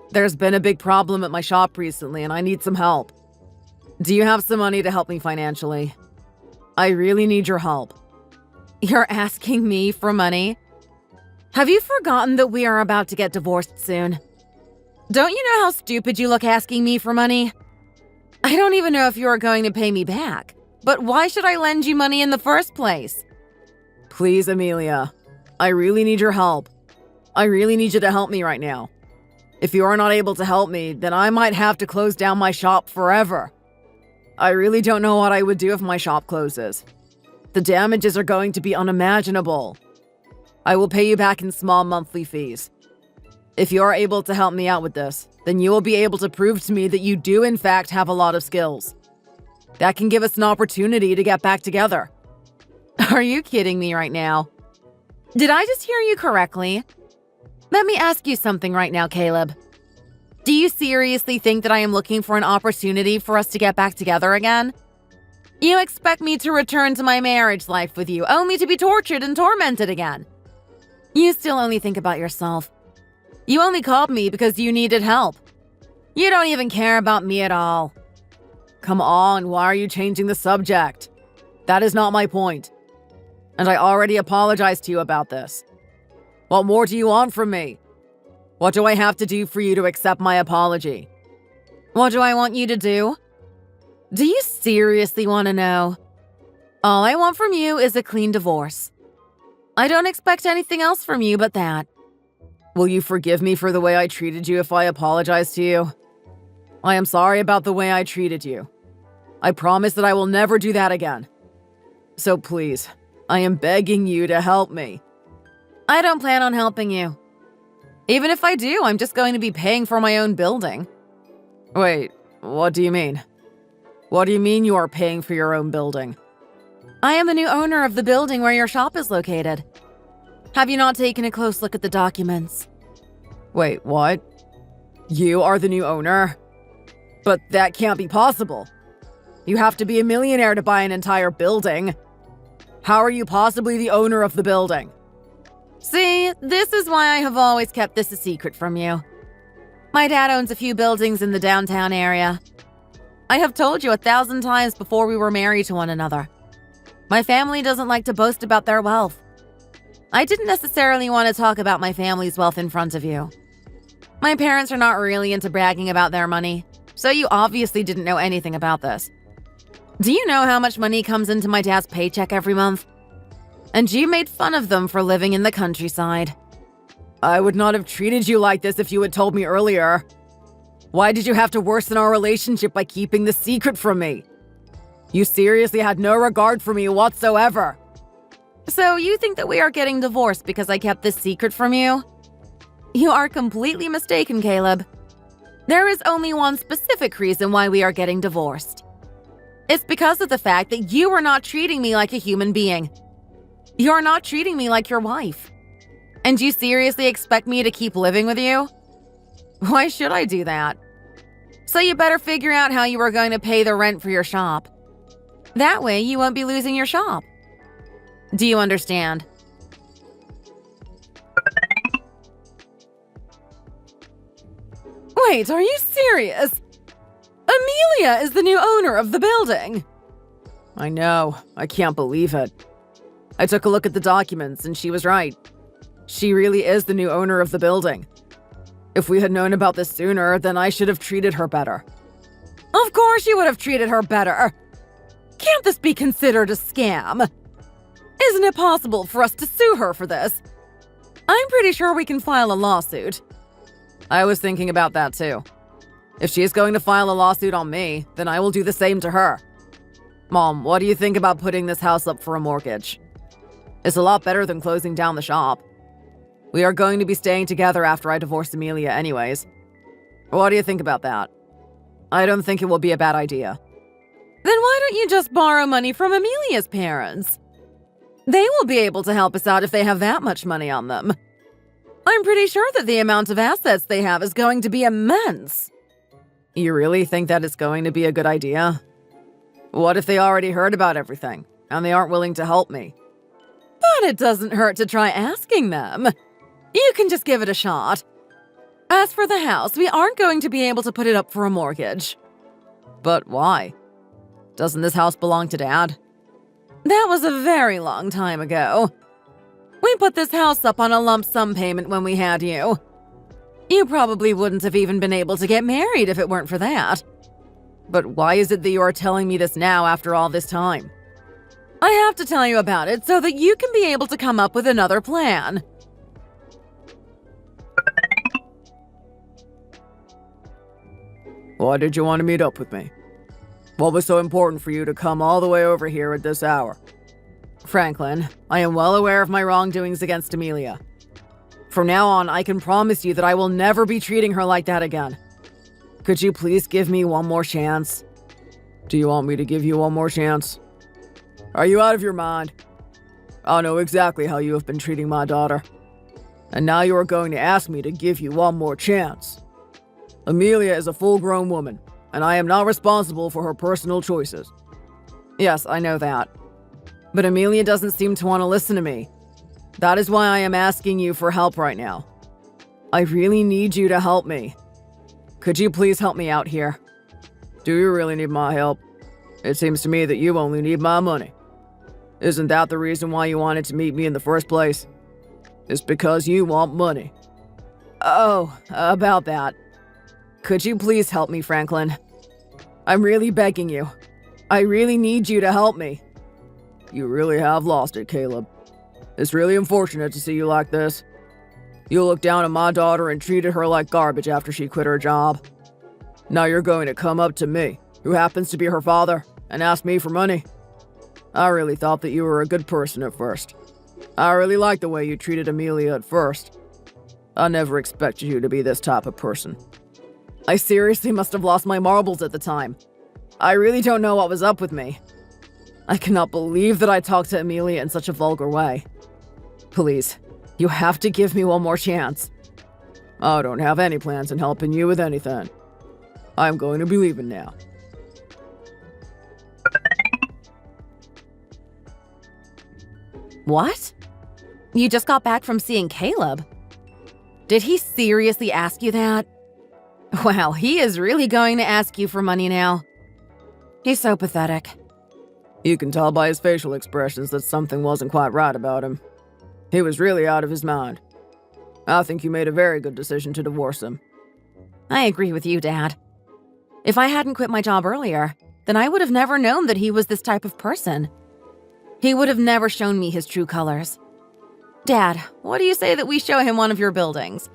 There's been a big problem at my shop recently, and I need some help. Do you have some money to help me financially? I really need your help. You're asking me for money? Have you forgotten that we are about to get divorced soon? Don't you know how stupid you look asking me for money? I don't even know if you are going to pay me back, but why should I lend you money in the first place? Please, Amelia. I really need your help. I really need you to help me right now. If you are not able to help me, then I might have to close down my shop forever. I really don't know what I would do if my shop closes. The damages are going to be unimaginable. I will pay you back in small monthly fees. If you are able to help me out with this, then you will be able to prove to me that you do in fact have a lot of skills. That can give us an opportunity to get back together. Are you kidding me right now? Did I just hear you correctly? Let me ask you something right now, Caleb. Do you seriously think that I am looking for an opportunity for us to get back together again? You expect me to return to my marriage life with you, only to be tortured and tormented again. You still only think about yourself. You only called me because you needed help. You don't even care about me at all. Come on, why are you changing the subject? That is not my point. And I already apologized to you about this. What more do you want from me? What do I have to do for you to accept my apology? What do I want you to do? Do you seriously want to know? All I want from you is a clean divorce. I don't expect anything else from you but that. Will you forgive me for the way I treated you if I apologize to you? I am sorry about the way I treated you. I promise that I will never do that again. So please, I am begging you to help me. I don't plan on helping you. Even if I do, I'm just going to be paying for my own building. Wait, what do you mean? What do you mean you are paying for your own building? I am the new owner of the building where your shop is located. Have you not taken a close look at the documents? Wait, what? You are the new owner? But that can't be possible. You have to be a millionaire to buy an entire building. How are you possibly the owner of the building? See, this is why I have always kept this a secret from you. My dad owns a few buildings in the downtown area. I have told you 1,000 times before we were married to one another. My family doesn't like to boast about their wealth. I didn't necessarily want to talk about my family's wealth in front of you. My parents are not really into bragging about their money, so you obviously didn't know anything about this. Do you know how much money comes into my dad's paycheck every month? And you made fun of them for living in the countryside. I would not have treated you like this if you had told me earlier. Why did you have to worsen our relationship by keeping the secret from me? You seriously had no regard for me whatsoever. So you think that we are getting divorced because I kept this secret from you? You are completely mistaken, Caleb. There is only one specific reason why we are getting divorced. It's because of the fact that you are not treating me like a human being. You are not treating me like your wife. And you seriously expect me to keep living with you? Why should I do that? So you better figure out how you are going to pay the rent for your shop. That way you won't be losing your shop. Do you understand? Wait, are you serious? Amelia is the new owner of the building. I know. I can't believe it. I took a look at the documents and she was right. She really is the new owner of the building. If we had known about this sooner, then I should have treated her better. Of course you would have treated her better. Can't this be considered a scam? Isn't it possible for us to sue her for this? I'm pretty sure we can file a lawsuit. I was thinking about that too. If she is going to file a lawsuit on me, then I will do the same to her. Mom, what do you think about putting this house up for a mortgage? It's a lot better than closing down the shop. We are going to be staying together after I divorce Amelia anyways. What do you think about that? I don't think it will be a bad idea. Then why don't you just borrow money from Amelia's parents? They will be able to help us out if they have that much money on them. I'm pretty sure that the amount of assets they have is going to be immense. You really think that it's going to be a good idea? What if they already heard about everything, and they aren't willing to help me? But it doesn't hurt to try asking them. You can just give it a shot. As for the house, we aren't going to be able to put it up for a mortgage. But why? Doesn't this house belong to Dad? That was a very long time ago. We put this house up on a lump sum payment when we had you. You probably wouldn't have even been able to get married if it weren't for that. But why is it that you are telling me this now after all this time? I have to tell you about it so that you can be able to come up with another plan. Why did you want to meet up with me? What was so important for you to come all the way over here at this hour? Franklin, I am well aware of my wrongdoings against Amelia. From now on, I can promise you that I will never be treating her like that again. Could you please give me one more chance? Do you want me to give you one more chance? Are you out of your mind? I know exactly how you have been treating my daughter. And now you are going to ask me to give you one more chance. Amelia is a full-grown woman, and I am not responsible for her personal choices. Yes, I know that. But Amelia doesn't seem to want to listen to me. That is why I am asking you for help right now. I really need you to help me. Could you please help me out here? Do you really need my help? It seems to me that you only need my money. Isn't that the reason why you wanted to meet me in the first place? It's because you want money. Oh, about that. Could you please help me, Franklin? I'm really begging you. I really need you to help me. You really have lost it, Caleb. It's really unfortunate to see you like this. You looked down on my daughter and treated her like garbage after she quit her job. Now you're going to come up to me, who happens to be her father, and ask me for money. I really thought that you were a good person at first. I really liked the way you treated Amelia at first. I never expected you to be this type of person. I seriously must have lost my marbles at the time. I really don't know what was up with me. I cannot believe that I talked to Amelia in such a vulgar way. Please, you have to give me one more chance. I don't have any plans in helping you with anything. I'm going to be leaving now. What? You just got back from seeing Caleb? Did he seriously ask you that? Wow, he is really going to ask you for money now. He's so pathetic. You can tell by his facial expressions that something wasn't quite right about him. He was really out of his mind. I think you made a very good decision to divorce him. I agree with you, Dad. If I hadn't quit my job earlier, then I would have never known that he was this type of person. He would have never shown me his true colors. Dad, what do you say that we show him one of your buildings?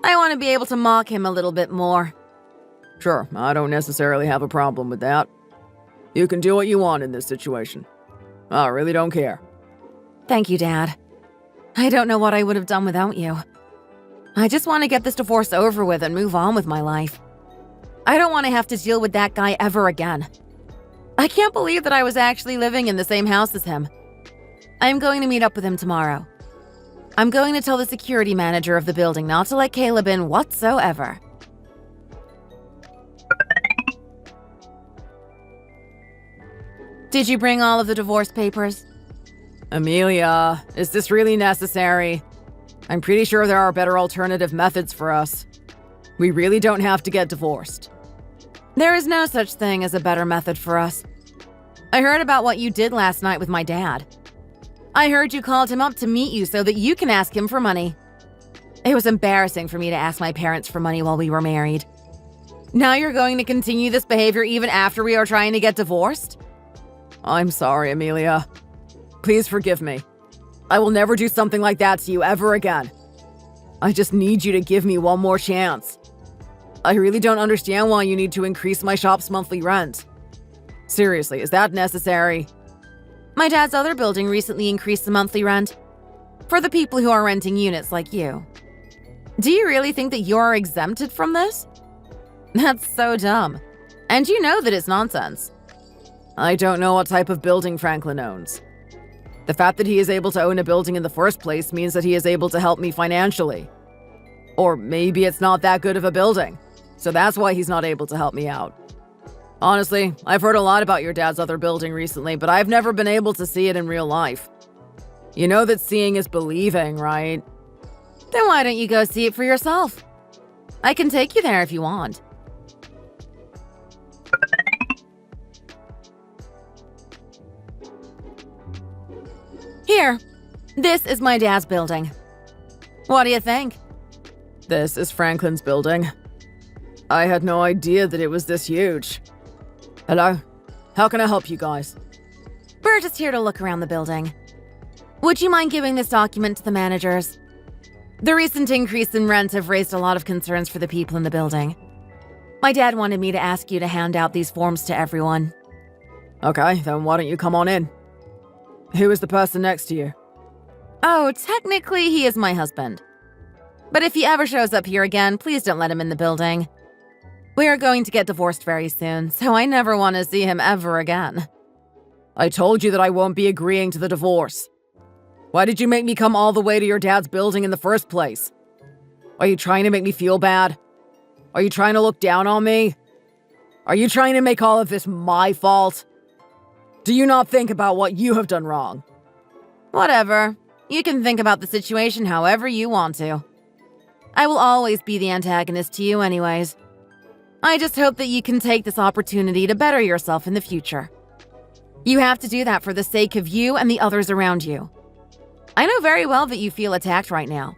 I want to be able to mock him a little bit more. Sure, I don't necessarily have a problem with that. You can do what you want in this situation. I really don't care. Thank you, Dad. I don't know what I would have done without you. I just want to get this divorce over with and move on with my life. I don't want to have to deal with that guy ever again. I can't believe that I was actually living in the same house as him. I'm going to meet up with him tomorrow. I'm going to tell the security manager of the building not to let Caleb in whatsoever. Did you bring all of the divorce papers? Amelia, is this really necessary? I'm pretty sure there are better alternative methods for us. We really don't have to get divorced. There is no such thing as a better method for us. I heard about what you did last night with my dad. I heard you called him up to meet you so that you can ask him for money. It was embarrassing for me to ask my parents for money while we were married. Now you're going to continue this behavior even after we are trying to get divorced? I'm sorry, Amelia. Please forgive me. I will never do something like that to you ever again. I just need you to give me one more chance. I really don't understand why you need to increase my shop's monthly rent. Seriously, is that necessary? My dad's other building recently increased the monthly rent for the people who are renting units like you. Do you really think that you're exempted from this? That's so dumb. And you know that it's nonsense. I don't know what type of building Franklin owns. The fact that he is able to own a building in the first place means that he is able to help me financially. Or maybe it's not that good of a building, so that's why he's not able to help me out. Honestly, I've heard a lot about your dad's other building recently, but I've never been able to see it in real life. You know that seeing is believing, right? Then why don't you go see it for yourself? I can take you there if you want. Here, this is my dad's building. What do you think? This is Franklin's building. I had no idea that it was this huge. Hello? How can I help you guys? We're just here to look around the building. Would you mind giving this document to the managers? The recent increase in rent have raised a lot of concerns for the people in the building. My dad wanted me to ask you to hand out these forms to everyone. Okay, then why don't you come on in? Who is the person next to you? Oh, technically he is my husband. But if he ever shows up here again, please don't let him in the building. We are going to get divorced very soon, so I never want to see him ever again. I told you that I won't be agreeing to the divorce. Why did you make me come all the way to your dad's building in the first place? Are you trying to make me feel bad? Are you trying to look down on me? Are you trying to make all of this my fault? Do you not think about what you have done wrong? Whatever. You can think about the situation however you want to. I will always be the antagonist to you anyways. I just hope that you can take this opportunity to better yourself in the future. You have to do that for the sake of you and the others around you. I know very well that you feel attacked right now.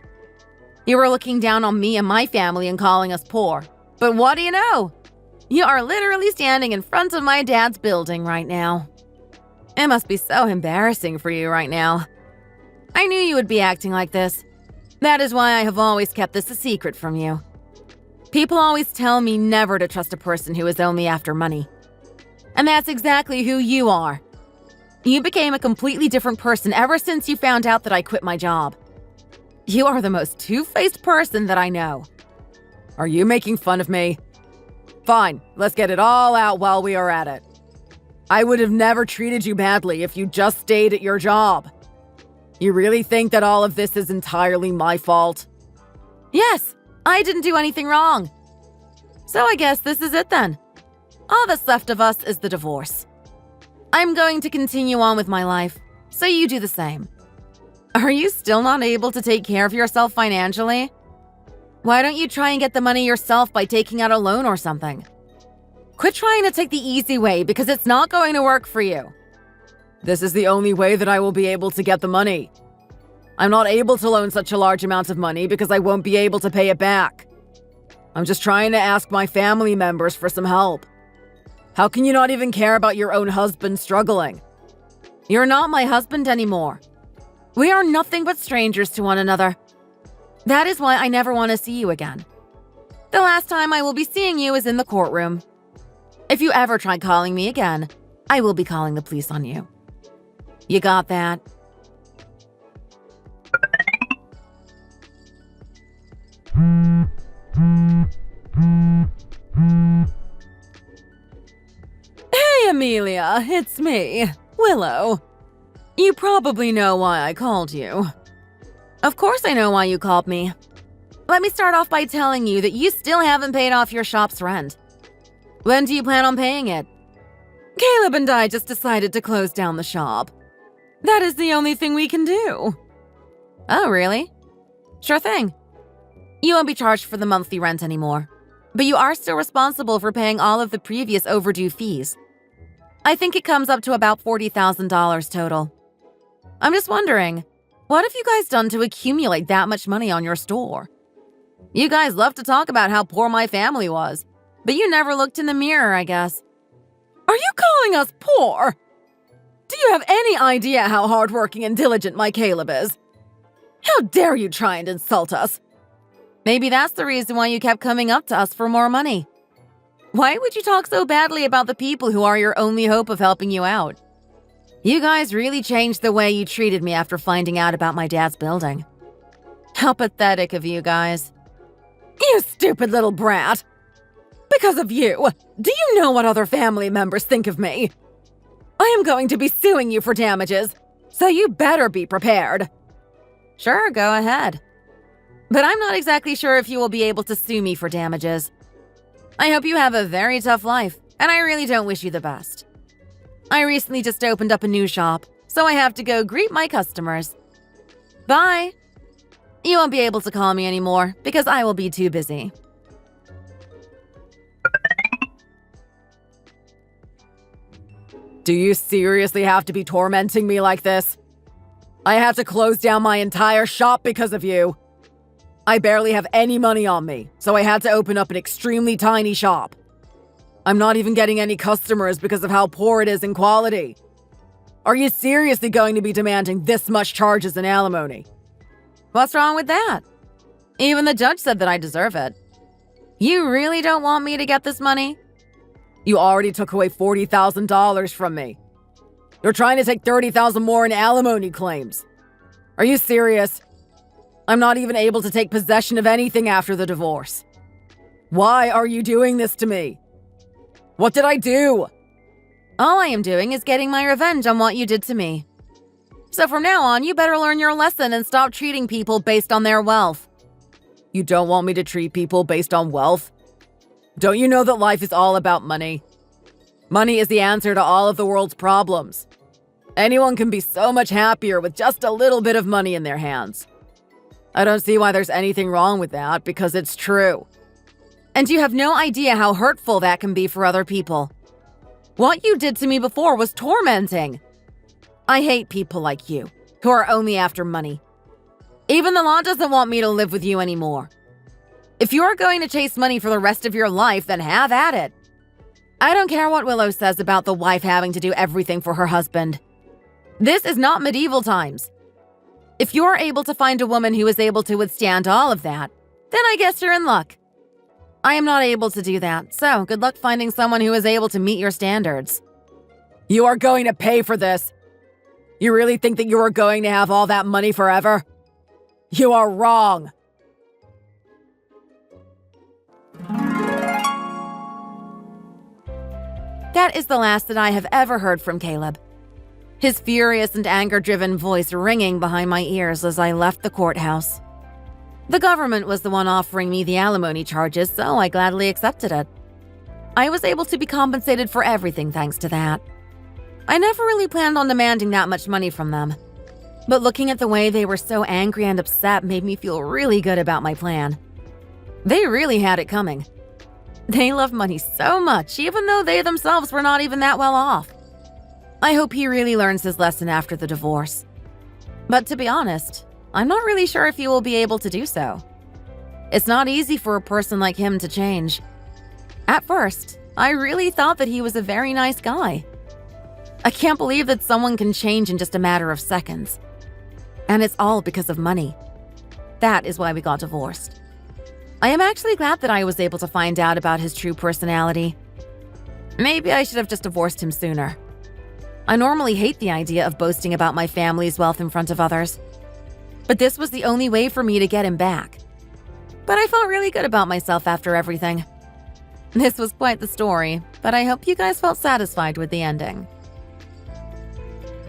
You are looking down on me and my family and calling us poor. But what do you know? You are literally standing in front of my dad's building right now. It must be so embarrassing for you right now. I knew you would be acting like this. That is why I have always kept this a secret from you. People always tell me never to trust a person who is only after money. And that's exactly who you are. You became a completely different person ever since you found out that I quit my job. You are the most two-faced person that I know. Are you making fun of me? Fine, let's get it all out while we are at it. I would have never treated you badly if you just stayed at your job. You really think that all of this is entirely my fault? Yes, I didn't do anything wrong. So I guess this is it then. All that's left of us is the divorce. I'm going to continue on with my life, so you do the same. Are you still not able to take care of yourself financially? Why don't you try and get the money yourself by taking out a loan or something? Quit trying to take the easy way because it's not going to work for you. This is the only way that I will be able to get the money. I'm not able to loan such a large amount of money because I won't be able to pay it back. I'm just trying to ask my family members for some help. How can you not even care about your own husband struggling? You're not my husband anymore. We are nothing but strangers to one another. That is why I never want to see you again. The last time I will be seeing you is in the courtroom. If you ever try calling me again, I will be calling the police on you. You got that? Hey, Amelia, it's me, Willow. You probably know why I called you. Of course I know why you called me. Let me start off by telling you that you still haven't paid off your shop's rent. When do you plan on paying it? Caleb and I just decided to close down the shop. That is the only thing we can do. Oh, really? Sure thing. You won't be charged for the monthly rent anymore, but you are still responsible for paying all of the previous overdue fees. I think it comes up to about $40,000 total. I'm just wondering, what have you guys done to accumulate that much money on your store? You guys love to talk about how poor my family was, but you never looked in the mirror, I guess. Are you calling us poor? Do you have any idea how hardworking and diligent my Caleb is? How dare you try and insult us? Maybe that's the reason why you kept coming up to us for more money. Why would you talk so badly about the people who are your only hope of helping you out? You guys really changed the way you treated me after finding out about my dad's building. How pathetic of you guys. You stupid little brat! Because of you, do you know what other family members think of me? I am going to be suing you for damages, so you better be prepared. Sure, go ahead. But I'm not exactly sure if you will be able to sue me for damages. I hope you have a very tough life, and I really don't wish you the best. I recently just opened up a new shop, so I have to go greet my customers. Bye! You won't be able to call me anymore because I will be too busy. Do you seriously have to be tormenting me like this? I had to close down my entire shop because of you. I barely have any money on me, so I had to open up an extremely tiny shop. I'm not even getting any customers because of how poor it is in quality. Are you seriously going to be demanding this much charges in alimony? What's wrong with that? Even the judge said that I deserve it. You really don't want me to get this money? You already took away $40,000 from me. You're trying to take $30,000 more in alimony claims. Are you serious? I'm not even able to take possession of anything after the divorce. Why are you doing this to me? What did I do? All I am doing is getting my revenge on what you did to me. So from now on, you better learn your lesson and stop treating people based on their wealth. You don't want me to treat people based on wealth? Don't you know that life is all about money? Money is the answer to all of the world's problems. Anyone can be so much happier with just a little bit of money in their hands. I don't see why there's anything wrong with that, because it's true. And you have no idea how hurtful that can be for other people. What you did to me before was tormenting. I hate people like you, who are only after money. Even the law doesn't want me to live with you anymore. If you're going to chase money for the rest of your life, then have at it. I don't care what Willow says about the wife having to do everything for her husband. This is not medieval times. If you're able to find a woman who is able to withstand all of that, then I guess you're in luck. I am not able to do that, so good luck finding someone who is able to meet your standards. You are going to pay for this. You really think that you are going to have all that money forever? You are wrong. That is the last that I have ever heard from Caleb. His furious and anger-driven voice ringing behind my ears as I left the courthouse. The government was the one offering me the alimony charges, so I gladly accepted it. I was able to be compensated for everything thanks to that. I never really planned on demanding that much money from them. But looking at the way they were so angry and upset made me feel really good about my plan. They really had it coming. They love money so much, even though they themselves were not even that well off. I hope he really learns his lesson after the divorce. But to be honest, I'm not really sure if he will be able to do so. It's not easy for a person like him to change. At first, I really thought that he was a very nice guy. I can't believe that someone can change in just a matter of seconds. And it's all because of money. That is why we got divorced. I am actually glad that I was able to find out about his true personality. Maybe I should have just divorced him sooner. I normally hate the idea of boasting about my family's wealth in front of others. But this was the only way for me to get him back. But I felt really good about myself after everything. This was quite the story, but I hope you guys felt satisfied with the ending.